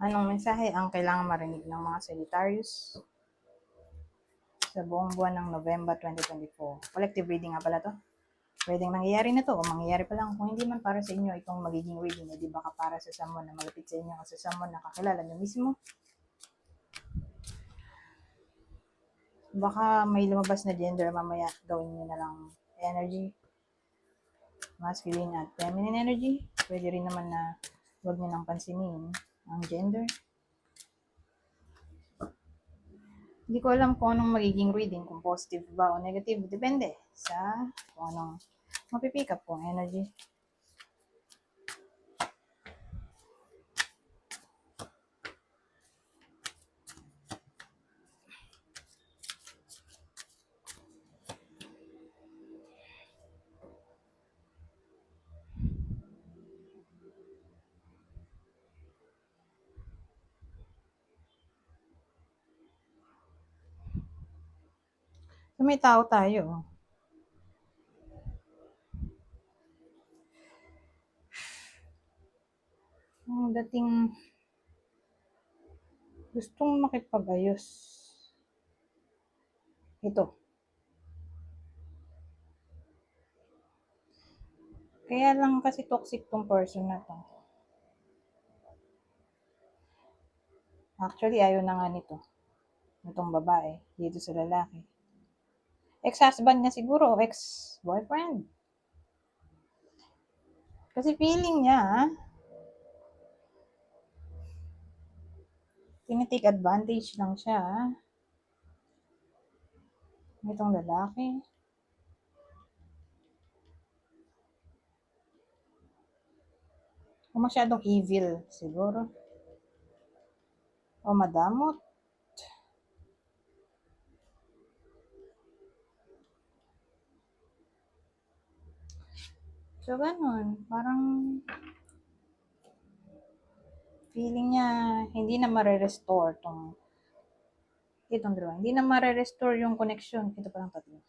Anong mensahe ang kailangan marinig ng mga Sagittarius sa buong buwan ng November 2024? Collective reading nga pala to. Pwedeng nangyayari na to o mangyayari pa lang. Kung hindi man para sa inyo itong magiging reading, di baka para sa someone na malapit sa inyo o sa someone na kakilala nyo mismo. Baka may lumabas na gender, mamaya gawin nyo na lang energy. Masculine at feminine energy. Pwede rin naman na huwag nyo nang pansinin ang gender. Hindi ko alam kung anong magiging reading, kung positive ba o negative. Depende sa kung anong mapipick up kong energy. So, may tao tayo. Ang dating gustong makipag-ayos. Ito. Kaya lang kasi toxic tong person na to. Actually, ayaw na nga nito. Itong babae, dito sa lalaki. Ex-husband niya siguro, ex-boyfriend. Kasi feeling niya, tinitake advantage lang siya nitong lalaki. O masyadong evil siguro. O madamot. So, ganun. Parang feeling niya hindi na mare-restore itong dalawa. Hindi na mare-restore yung connection. Ito parang tatlo.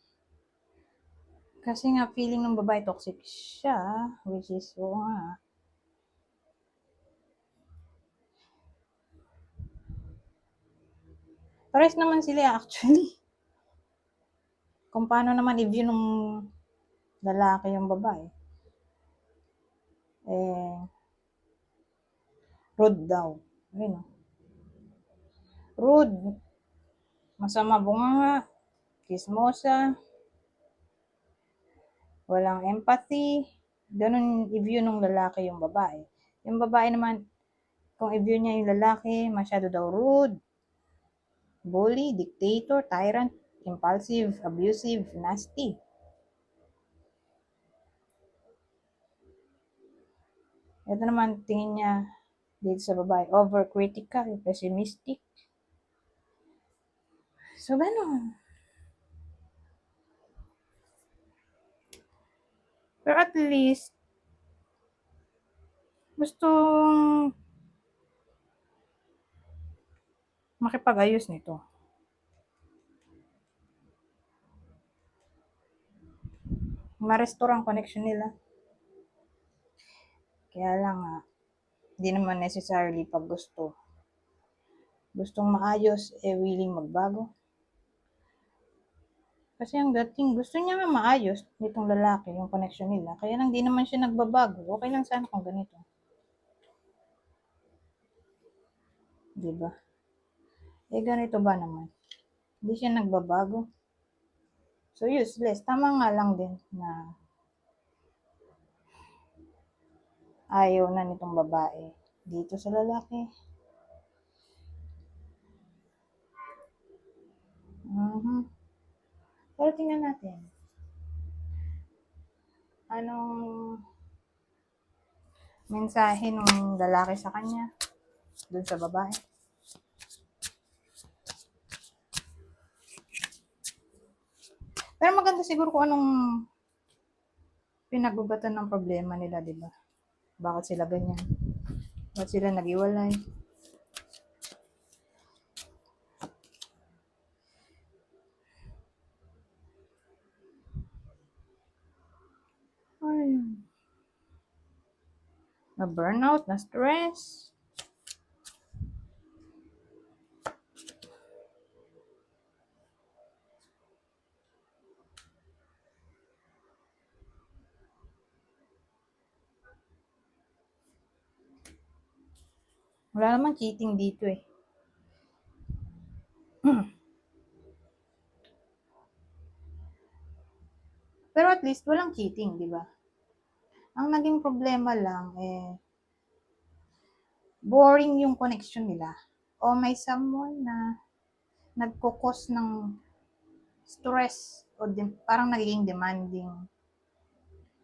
Kasi nga feeling ng babae toxic siya, which is oo nga. Pares naman sila actually. Kung paano naman i-view ng lalaki yung babae. Rude daw. Ayun. Rude. Masama bunga. Kismosa. Walang empathy. Ganun i-view ng lalaki yung babae. Yung babae naman, kung i-view niya yung lalaki, masyado daw rude, bully, dictator, tyrant, impulsive, abusive, nasty. Ito naman, tingin niya dito sa babae, overcritical, pessimistic. So, ganun. Pero at least, gustong makipag-ayos nito. Ma-restore ang connection nila. Kaya lang nga, hindi naman necessarily pag gustong maayos, willing magbago. Kasi ang dating, gusto niya nga maayos nitong lalaki, yung connection nila. Kaya lang di naman siya nagbabago. Okay lang sana kung ganito. Diba? Ganito ba naman? Hindi siya nagbabago. So, useless. Tama nga lang din na ayaw na nitong babae dito sa lalaki. Pero tingnan natin. Anong mensahe ng lalaki sa kanya dun sa babae? Pero maganda siguro kung anong pinagugatan ng problema nila, di ba? Bakit sila ganyan? Bakit sila nag-iwalay? Ay. Na burnout, na stress. Wala namang cheating dito eh. Pero at least walang cheating, di ba? Ang naging problema lang eh, boring yung connection nila. O may someone na nagkukos ng stress o parang nagiging demanding,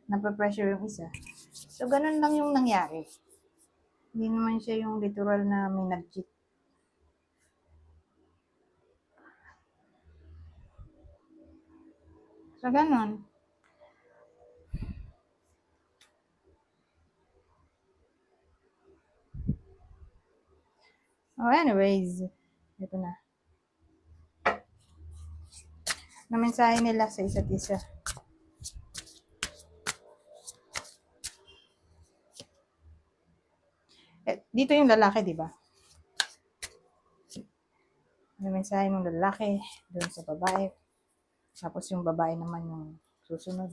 nape-pressure yung isa. So, ganun lang yung nangyari. Hindi naman siya yung literal na may nag-cheat. So, ganun. Oh, anyways, ito na. Na-mensahe nila sa isa't isa. Dito yung lalaki, di ba? Na-mensahe ng lalaki doon sa babae. Tapos yung babae naman yung susunod.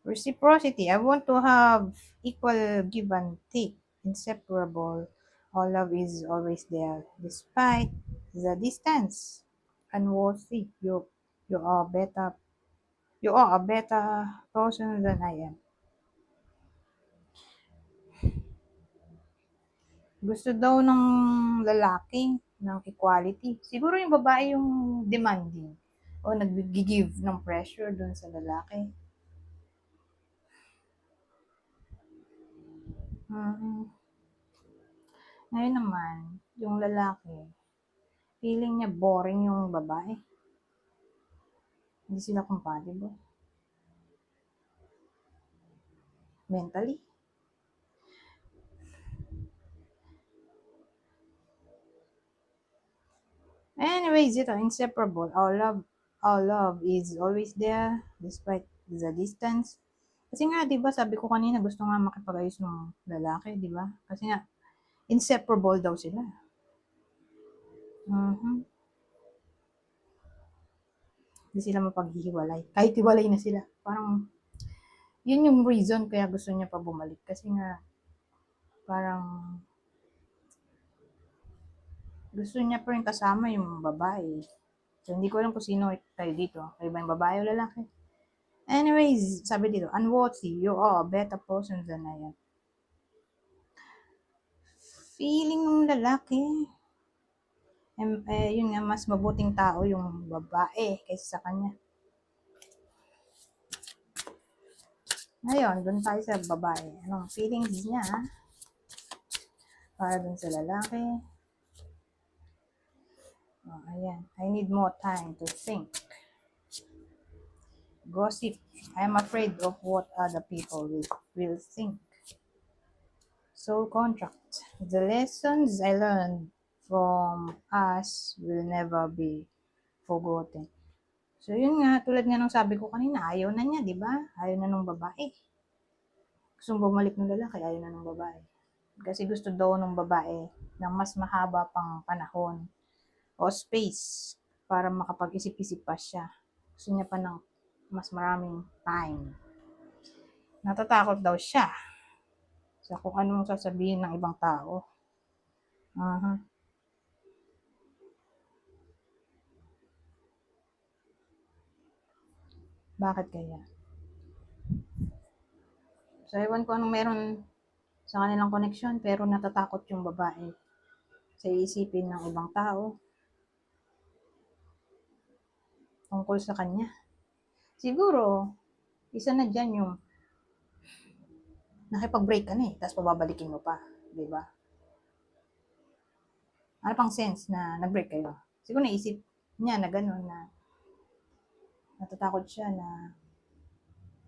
Reciprocity. I want to have equal give and take. Inseparable. All love is always there. Despite the distance. Unworthy. You are better. You are a better person than I am. Gusto daw ng lalaki ng equality. Siguro yung babae yung demanding o nag-give ng pressure dun sa lalaki. Ngayon naman, yung lalaki, feeling niya boring yung babae. Hindi sila compatible. Mentally. Anyways, ito, inseparable. Our love is always there despite the distance. Kasi nga, di ba, sabi ko kanina, gusto nga makipag-ayos ng lalaki, di ba? Kasi nga, inseparable daw sila. Hindi sila mapaghihiwalay. Kahit hiwalay na sila. Parang, yun yung reason kaya gusto niya pa bumalik. Kasi nga, parang, gusto niya pa rin kasama yung babae. So, hindi ko alam kung sino tayo dito. Kayo ba yung babae o lalaki? Anyways, sabi dito, unworthy, you are a better person than I am. Feeling ng lalaki, yun nga, mas mabuting tao yung babae kaysa sa kanya. Ngayon, dun tayo sa babae. Anong feelings niya para dun sa lalaki? Oh, ayan. I need more time to think. Gossip. I am afraid of what other people will think. Soul contract. The lessons I learned from us will never be forgotten. So, yun nga, tulad nga ng sabi ko kanina, ayaw na niya, di ba? Ayaw na ng babae. Gusto bumalik ng lalaki, ayaw na ng babae. Kasi gusto daw ng babae ng mas mahaba pang panahon o space para makapag-isip-isip pa siya. Gusto niya pa ng mas maraming time. Natatakot daw siya sa kung anong sasabihin ng ibang tao. Bakit kaya? So, ewan ko anong meron sa kanilang connection, pero natatakot yung babae sa iisipin ng ibang tao tungkol sa kanya. Siguro, isa na dyan yung nakipag-break ka na eh, tapos pababalikin mo pa. Di ba? Ano pang sense na nag-break kayo? Siguro naisip niya na gano'n na natatakot siya na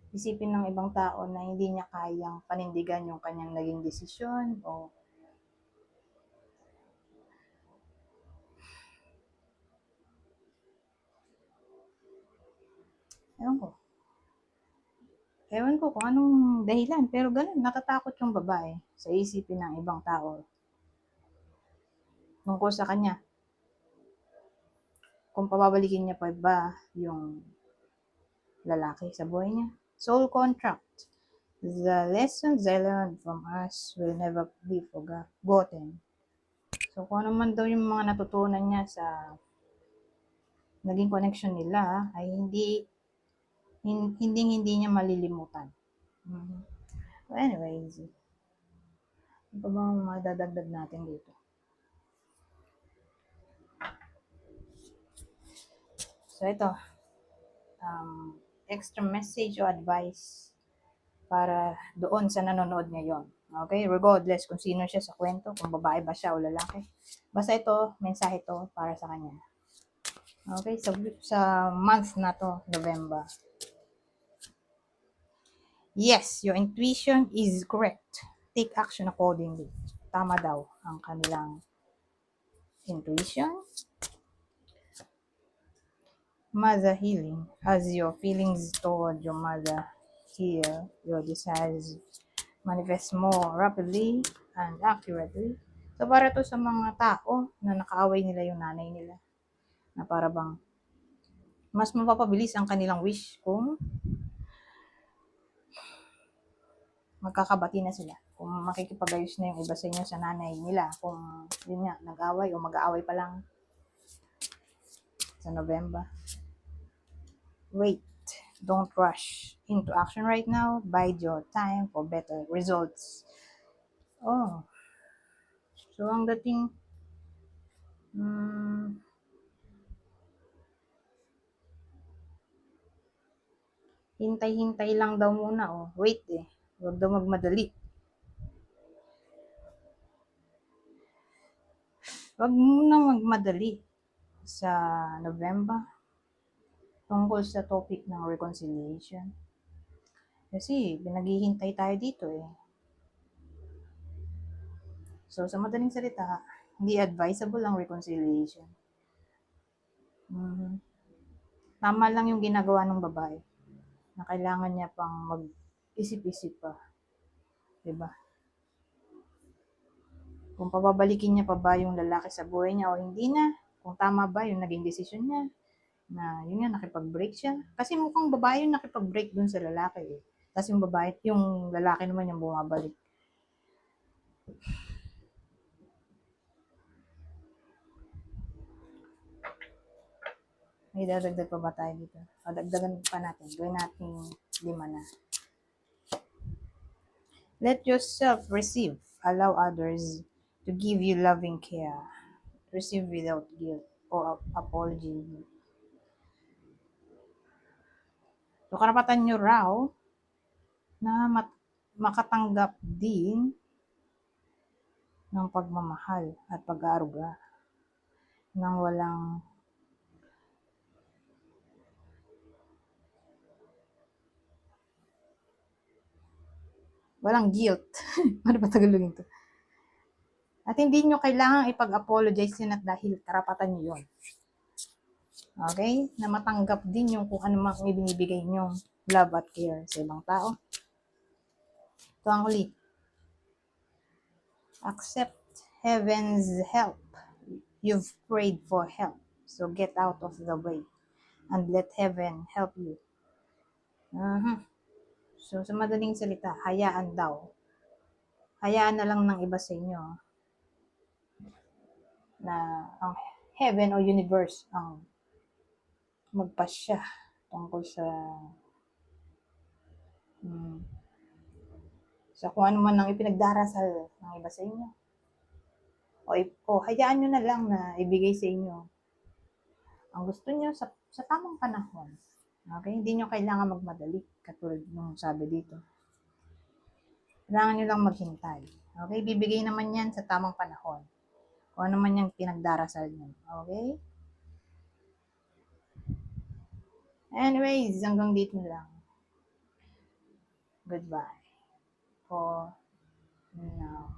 isipin ng ibang tao na hindi niya kayang panindigan yung kanyang naging desisyon o ewan ko. Ewan ko kung anong dahilan, pero ganun, natatakot yung babae sa isipin ng ibang tao tungkol sa kanya. Kung pababalikin niya pa ba yung lalaki sa buhay niya. Soul contract. The lessons I learned from us will never be forgotten. So, kung ano man daw yung mga natutunan niya sa naging connection nila, ay hindi niya malilimutan. Mhm. So, anyways, ano pa bang madadagdag natin dito? So, ito, extra message o advice para doon sa nanonood ngayon. Okay? Regardless kung sino siya sa kwento, kung babae ba siya o lalaki. Basta ito, mensahe to para sa kanya. Okay? Sa month na to, November. Yes, your intuition is correct. Take action accordingly. Tama daw ang kanilang intuition. Mother healing. As your feelings toward your mother heal, your desires manifest more rapidly and accurately. So, para to sa mga tao na nakaaway nila yung nanay nila. Na para bang mas mapapabilis ang kanilang wish kung magkakabati na sila. Kung makikipag-ayos na yung iba sa inyo sa nanay nila. Kung yun nga, nag-away o mag-aaway pa lang sa November. Wait. Don't rush into action right now. Bide your time for better results. Oh. So, ang dating hintay-hintay lang daw muna, oh. Wait eh. Huwag daw magmadali. Huwag muna magmadali sa November tungkol sa topic ng reconciliation. Kasi, pinaghihintay tayo dito eh. So, sa madaling salita, hindi advisable ang reconciliation. Tama lang yung ginagawa ng babae na kailangan niya pang mag-isip-isip pa. Diba? Kung pababalikin niya pa ba yung lalaki sa buhay niya o hindi na. Kung tama ba yung naging desisyon niya. Na yun nga, nakipag-break siya. Kasi mukhang babae yung nakipag-break dun sa lalaki eh. Tapos yung lalaki naman yung bumabalik. May dadagdag pa ba tayo dito? O, dagdagan pa natin. Gawin natin 5 na. Let yourself receive. Allow others to give you loving care. Receive without guilt or apology. So, karapatan nyo raw na makatanggap din ng pagmamahal at pag-aaruga nang walang guilt. Ano ba Tagalogin to? At hindi nyo kailangang ipag-apologize yun at dahil karapatan nyo yun. Okay? Na matanggap din yung kung ano mang ibinibigay nyo love at care sa ibang tao. Ito ang huli. Accept heaven's help. You've prayed for help. So get out of the way and let heaven help you. So, sa madaling salita, hayaan daw. Hayaan na lang ng iba sa inyo na ang heaven o universe ang magpasya tungkol sa kung ano man ang ipinagdarasal ng iba sa inyo. O hayaan nyo na lang na ibigay sa inyo ang gusto nyo sa tamang panahon. Okay? Hindi nyo kailangan magmadali, katulad nung sabi dito. Kailangan nyo lang maghintay. Okay? Bibigay naman yan sa tamang panahon. Kung ano man yung pinagdarasal nyo. Okay? Anyways, hanggang dito na lang. Goodbye for now.